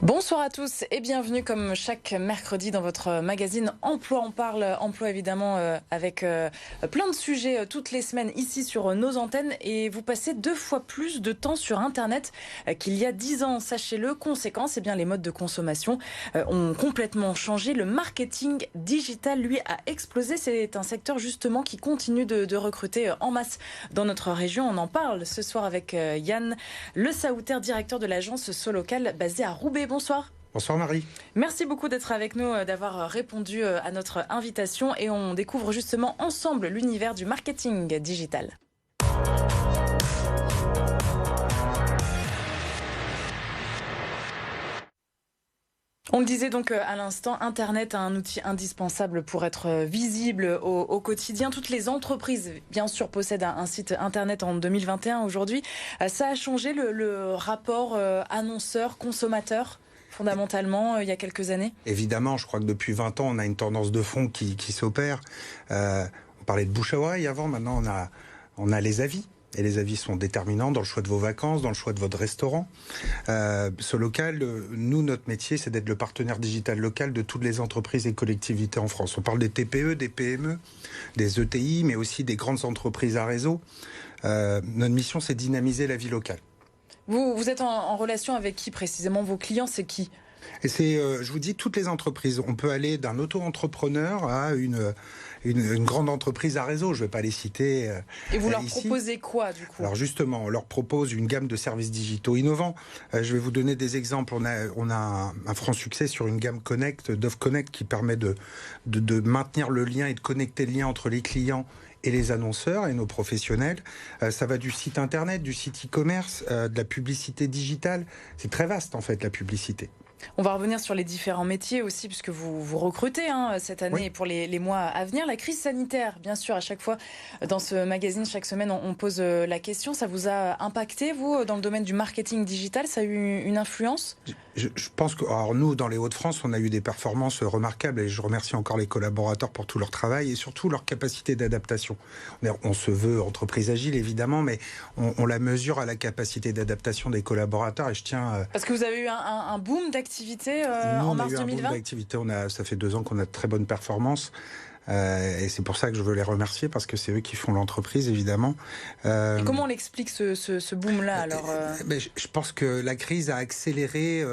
Bonsoir à tous et bienvenue comme chaque mercredi dans votre magazine Emploi. On parle emploi évidemment avec plein de sujets toutes les semaines ici sur nos antennes et vous passez 2 fois plus de temps sur Internet qu'il y a 10 ans. Sachez-le, conséquence, bien, les modes de consommation ont complètement changé. Le marketing digital, lui, a explosé. C'est un secteur justement qui continue de recruter en masse dans notre région. On en parle ce soir avec Yann Le Saouter, directeur de l'agence Solocal basée à Roubaix. Bonsoir. Bonsoir Marie. Merci beaucoup d'être avec nous, d'avoir répondu à notre invitation et on découvre justement ensemble l'univers du marketing digital. On le disait donc à l'instant, Internet a un outil indispensable pour être visible au quotidien. Toutes les entreprises, bien sûr, possèdent un site Internet en 2021 aujourd'hui. Ça a changé le rapport annonceur-consommateur fondamentalement il y a quelques années? Évidemment, je crois que depuis 20 ans, on a une tendance de fond qui s'opère. On parlait de bouche à oreille avant, maintenant on a les avis. Et les avis sont déterminants dans le choix de vos vacances, dans le choix de votre restaurant. Solocal, nous, notre métier, c'est d'être le partenaire digital local de toutes les entreprises et collectivités en France. On parle des TPE, des PME, des ETI, mais aussi des grandes entreprises à réseau. Notre mission, c'est dynamiser la vie locale. Vous êtes en relation avec qui précisément? Vos clients, c'est qui? Et c'est, je vous dis, toutes les entreprises. On peut aller d'un auto-entrepreneur à une grande entreprise à réseau. Je ne vais pas les citer Et vous leur ici. proposez quoi, du coup? Alors justement, on leur propose une gamme de services digitaux innovants. Je vais vous donner des exemples. On a un franc succès sur une gamme Connect, Dove Connect, qui permet de maintenir le lien et de connecter le lien entre les clients et les annonceurs et nos professionnels. Ça va du site internet, du site e-commerce, de la publicité digitale. C'est très vaste en fait, la publicité. On va revenir sur les différents métiers aussi, puisque vous recrutez cette année Oui. et pour les mois à venir. La crise sanitaire, bien sûr, à chaque fois dans ce magazine, chaque semaine, on pose la question. Ça vous a impacté, vous, dans le domaine du marketing digital? Ça a eu une influence? Je pense que, alors nous, dans les Hauts-de-France, on a eu des performances remarquables et je remercie encore les collaborateurs pour tout leur travail et surtout leur capacité d'adaptation. On se veut entreprise agile, évidemment, mais on la mesure à la capacité d'adaptation des collaborateurs et je tiens... Parce que vous avez eu un boom d'activité en mars 2020. Nous, on a eu un boom d'activité. Ça fait 2 ans qu'on a de très bonnes performances. Et c'est pour ça que je veux les remercier parce que c'est eux qui font l'entreprise évidemment. Et comment on l'explique ce boom-là alors Je pense que la crise a accéléré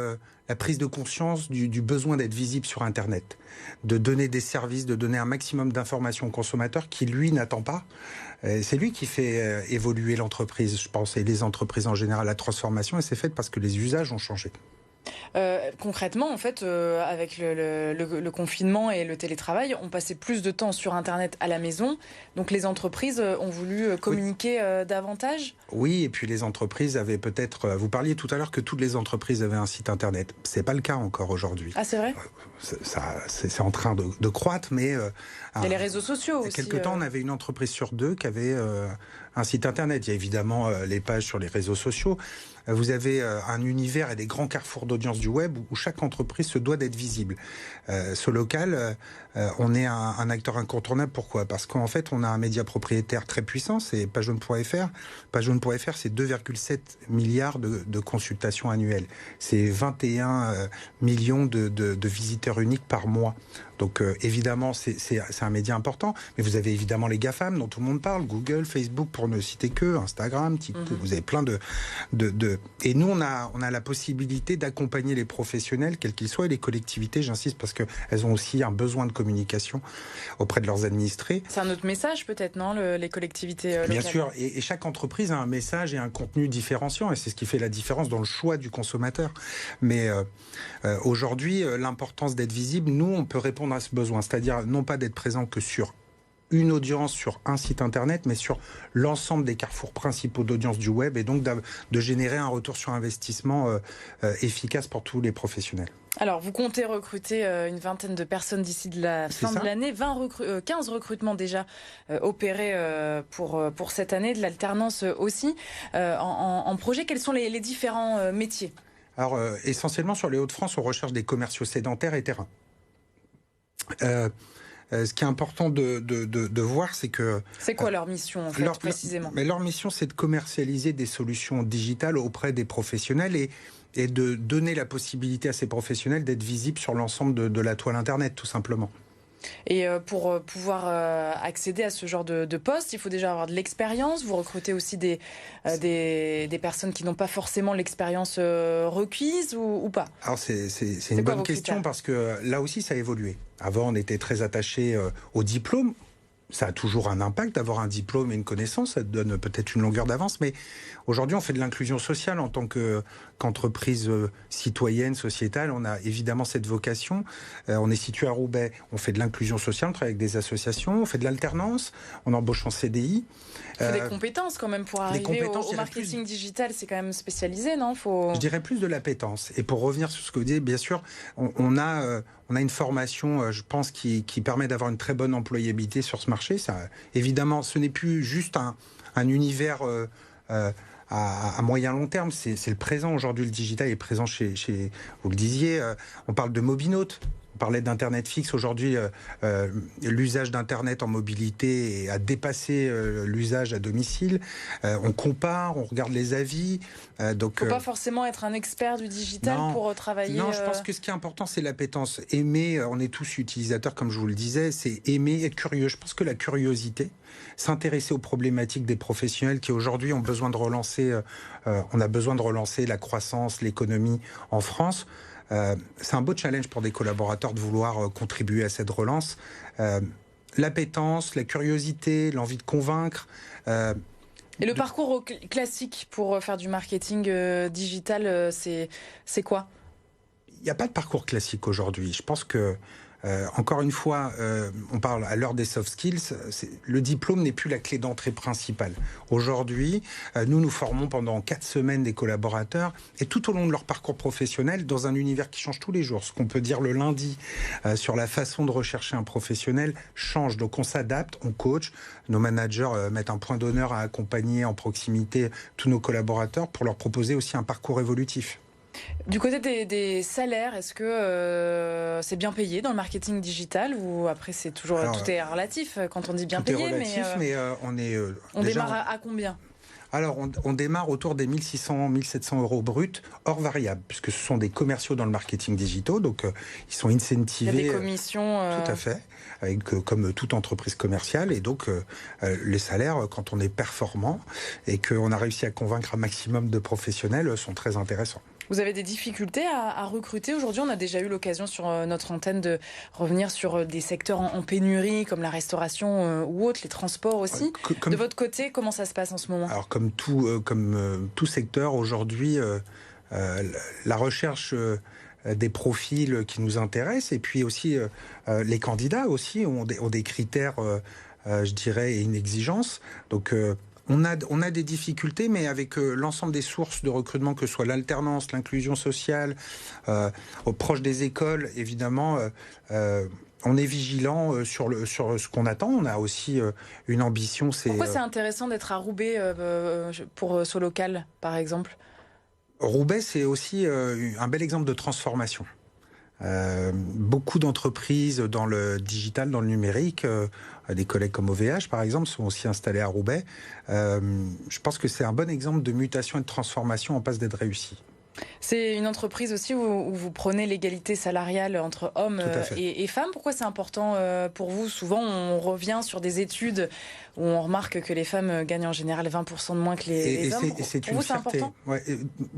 la prise de conscience du besoin d'être visible sur Internet, de donner des services, de donner un maximum d'informations au consommateur qui lui n'attend pas. C'est lui qui fait évoluer l'entreprise, je pense, et les entreprises en général. La transformation, et c'est fait parce que les usages ont changé. Concrètement, en fait, avec le confinement et le télétravail, on passait plus de temps sur Internet à la maison. Donc les entreprises ont voulu communiquer davantage. Oui, et puis les entreprises avaient peut-être... Vous parliez tout à l'heure que toutes les entreprises avaient un site Internet. C'est pas le cas encore aujourd'hui. Ah, c'est vrai? C'est en train de croître, mais... Il y a les réseaux sociaux aussi. Quelque temps, on avait une entreprise sur 2 qui avait un site Internet. Il y a évidemment les pages sur les réseaux sociaux. Vous avez un univers et des grands carrefours d'audience du web où chaque entreprise se doit d'être visible. Solocal, on est un acteur incontournable. Pourquoi? Parce qu'en fait, on a un média propriétaire très puissant, c'est pagejaune.fr. Pagejaune.fr, c'est 2,7 milliards de consultations annuelles. C'est 21 millions de visiteurs uniques par mois. Donc évidemment, c'est un média important, mais vous avez évidemment les GAFAM dont tout le monde parle, Google, Facebook, pour ne citer que, Instagram, TikTok, vous avez plein de... Et nous, on a la possibilité d'accompagner les professionnels, quels qu'ils soient, et les collectivités, j'insiste, parce qu'elles ont aussi un besoin de communication auprès de leurs administrés. C'est un autre message peut-être, non, les collectivités locales? Bien sûr, et chaque entreprise a un message et un contenu différenciant, et c'est ce qui fait la différence dans le choix du consommateur. Mais aujourd'hui, l'importance d'être visible, nous, on peut répondre à ce besoin, c'est-à-dire non pas d'être présent que sur une audience sur un site internet, mais sur l'ensemble des carrefours principaux d'audience du web, et donc de générer un retour sur investissement efficace pour tous les professionnels. Alors, vous comptez recruter une vingtaine de personnes d'ici de la fin de l'année, 15 recrutements déjà opérés pour cette année, de l'alternance aussi en projet. Quels sont les différents métiers? Alors, essentiellement sur les Hauts-de-France, on recherche des commerciaux sédentaires et terrains. Ce qui est important de voir, c'est que... C'est quoi leur mission, en fait, précisément? Mais leur mission, c'est de commercialiser des solutions digitales auprès des professionnels et de donner la possibilité à ces professionnels d'être visibles sur l'ensemble de la toile Internet, tout simplement. Et pour pouvoir accéder à ce genre de poste, il faut déjà avoir de l'expérience. Vous recrutez aussi des personnes qui n'ont pas forcément l'expérience requise ou pas? Alors c'est une bonne question parce que là aussi ça a évolué. Avant on était très attaché au diplôme. Ça a toujours un impact d'avoir un diplôme et une connaissance, ça te donne peut-être une longueur d'avance, mais aujourd'hui on fait de l'inclusion sociale en tant qu'entreprise citoyenne, sociétale. On a évidemment cette vocation. On est situé à Roubaix, on fait de l'inclusion sociale, on travaille avec des associations, on fait de l'alternance, on embauche en CDI. Il faut des compétences quand même pour arriver au marketing digital, c'est quand même spécialisé, non? Je dirais plus de l'appétence. Et pour revenir sur ce que vous dites, bien sûr, on a une formation, je pense, qui permet d'avoir une très bonne employabilité sur ce marché. Ça, évidemment, ce n'est plus juste un univers à moyen long terme, c'est le présent. Aujourd'hui, le digital est présent chez vous le disiez, on parle de mobinautes. On parlait d'Internet fixe. Aujourd'hui, l'usage d'Internet en mobilité a dépassé l'usage à domicile. On compare, on regarde les avis. Il ne faut pas forcément être un expert du digital pour travailler. Non, je pense que ce qui est important, c'est l'appétence. Aimer, on est tous utilisateurs, comme je vous le disais, c'est aimer, être curieux. Je pense que la curiosité, s'intéresser aux problématiques des professionnels qui aujourd'hui ont besoin de relancer, on a besoin de relancer la croissance, l'économie en France. C'est un beau challenge pour des collaborateurs de vouloir contribuer à cette relance. L'appétence, la curiosité, l'envie de convaincre. Et le parcours classique pour faire du marketing digital, c'est quoi? Il n'y a pas de parcours classique aujourd'hui. Je pense que encore une fois, on parle à l'heure des soft skills, le diplôme n'est plus la clé d'entrée principale. Aujourd'hui, nous formons pendant 4 semaines des collaborateurs et tout au long de leur parcours professionnel dans un univers qui change tous les jours. Ce qu'on peut dire le lundi sur la façon de rechercher un professionnel change. Donc on s'adapte, on coach. Nos managers mettent un point d'honneur à accompagner en proximité tous nos collaborateurs pour leur proposer aussi un parcours évolutif. Du côté des salaires, est-ce que c'est bien payé dans le marketing digital ou après c'est toujours tout est relatif quand on dit bien payé? Tout est relatif, mais on est. On démarre à combien? Alors, on démarre autour des 1 600, 1 700 euros bruts, hors variable, puisque ce sont des commerciaux dans le marketing digital, donc ils sont incentivés. Il y a des commissions. Tout à fait, comme toute entreprise commerciale, et donc les salaires, quand on est performant et qu'on a réussi à convaincre un maximum de professionnels, sont très intéressants. Vous avez des difficultés à recruter aujourd'hui? On a déjà eu l'occasion sur notre antenne de revenir sur des secteurs en pénurie, comme la restauration ou autres, les transports aussi. De votre côté, comment ça se passe en ce moment? Alors, comme tout secteur, aujourd'hui, la recherche des profils qui nous intéressent, et puis aussi les candidats aussi ont des critères, je dirais, et une exigence. Donc, on a des difficultés, mais avec l'ensemble des sources de recrutement, que ce soit l'alternance, l'inclusion sociale, proche des écoles, évidemment, on est vigilant sur ce qu'on attend. On a aussi une ambition. Pourquoi c'est intéressant d'être à Roubaix pour Solocal, par exemple? Roubaix, c'est aussi un bel exemple de transformation. Beaucoup d'entreprises dans le digital, dans le numérique, des collègues comme OVH par exemple sont aussi installés à Roubaix. Je pense que c'est un bon exemple de mutation et de transformation en passe d'être réussi. C'est une entreprise aussi où vous prenez l'égalité salariale entre hommes et femmes. Pourquoi c'est important pour vous? Souvent, on revient sur des études où on remarque que les femmes gagnent en général 20% de moins que les hommes. Et c'est une fierté. Ouais.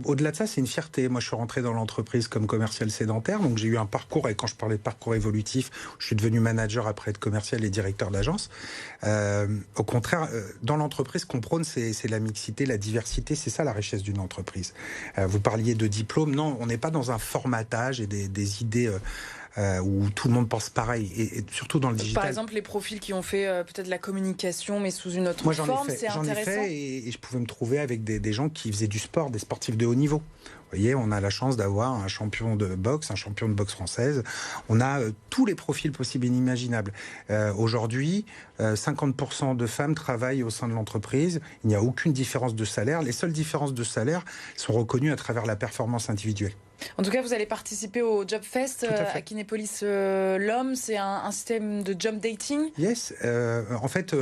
Au-delà de ça, c'est une fierté. Moi, je suis rentré dans l'entreprise comme commercial sédentaire, donc j'ai eu un parcours, et quand je parlais de parcours évolutif, je suis devenu manager après être commercial et directeur d'agence. Au contraire, dans l'entreprise, ce qu'on prône, c'est la mixité, la diversité. C'est ça la richesse d'une entreprise. Vous parliez de diplôme. Non, on n'est pas dans un formatage et des idées où tout le monde pense pareil, et surtout dans le digital. Par exemple, les profils qui ont fait peut-être la communication, mais sous une autre forme, c'est intéressant. J'en ai fait, et je pouvais me trouver avec des gens qui faisaient du sport, des sportifs de haut niveau. Vous voyez, on a la chance d'avoir un champion de boxe, un champion de boxe française. On a tous les profils possibles et inimaginables. Aujourd'hui, 50% de femmes travaillent au sein de l'entreprise. Il n'y a aucune différence de salaire. Les seules différences de salaire sont reconnues à travers la performance individuelle. En tout cas, vous allez participer au Job Fest à Kinépolis l'Homme. C'est un système de job dating. Yes. En fait,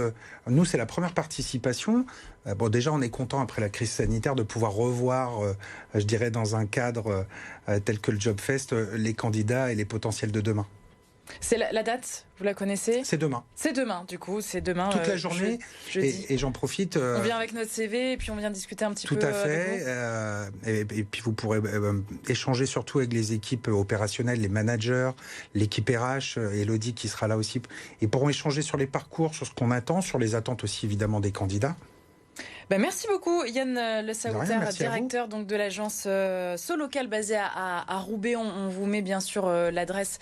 nous, c'est la première participation. Bon, déjà, on est content après la crise sanitaire de pouvoir revoir, je dirais, dans un cadre tel que le JobFest, les candidats et les potentiels de demain. C'est la date, vous la connaissez? C'est demain. C'est demain, du coup, c'est demain. Toute la journée, jeudi. Et j'en profite. On vient avec notre CV et puis on vient discuter un petit peu. Tout à fait. Et puis vous pourrez échanger surtout avec les équipes opérationnelles, les managers, l'équipe RH, Elodie qui sera là aussi. Ils pourront échanger sur les parcours, sur ce qu'on attend, sur les attentes aussi évidemment des candidats. Merci beaucoup Yann Le Saoter, directeur donc, de l'agence SoLocal basée à Roubaix. On vous met bien sûr l'adresse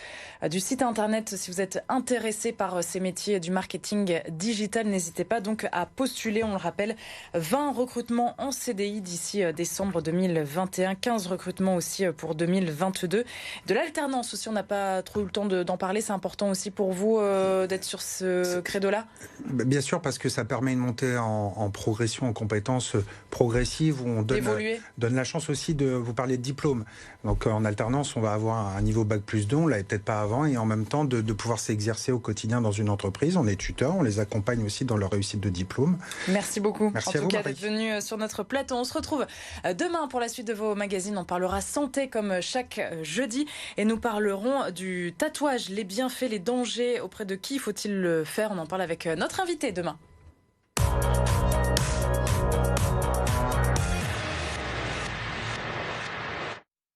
du site internet si vous êtes intéressé par ces métiers du marketing digital. N'hésitez pas donc à postuler, on le rappelle, 20 recrutements en CDI d'ici décembre 2021, 15 recrutements aussi pour 2022. De l'alternance aussi, on n'a pas trop eu le temps d'en parler, c'est important aussi pour vous d'être sur ce credo-là? Bien sûr, parce que ça permet une montée en progression, en compétences progressives, où on donne la chance aussi de vous parler de diplôme. Donc en alternance, on va avoir un niveau bac+2, on l'avait peut-être pas avant, et en même temps de pouvoir s'exercer au quotidien dans une entreprise. On est tuteur, on les accompagne aussi dans leur réussite de diplôme. Merci beaucoup. Merci en à tout vous, cas Marie. d'être venu sur notre plateau. On se retrouve demain pour la suite de vos magazines. On parlera santé comme chaque jeudi et nous parlerons du tatouage, les bienfaits, les dangers. Auprès de qui faut-il le faire? On en parle avec notre invité demain.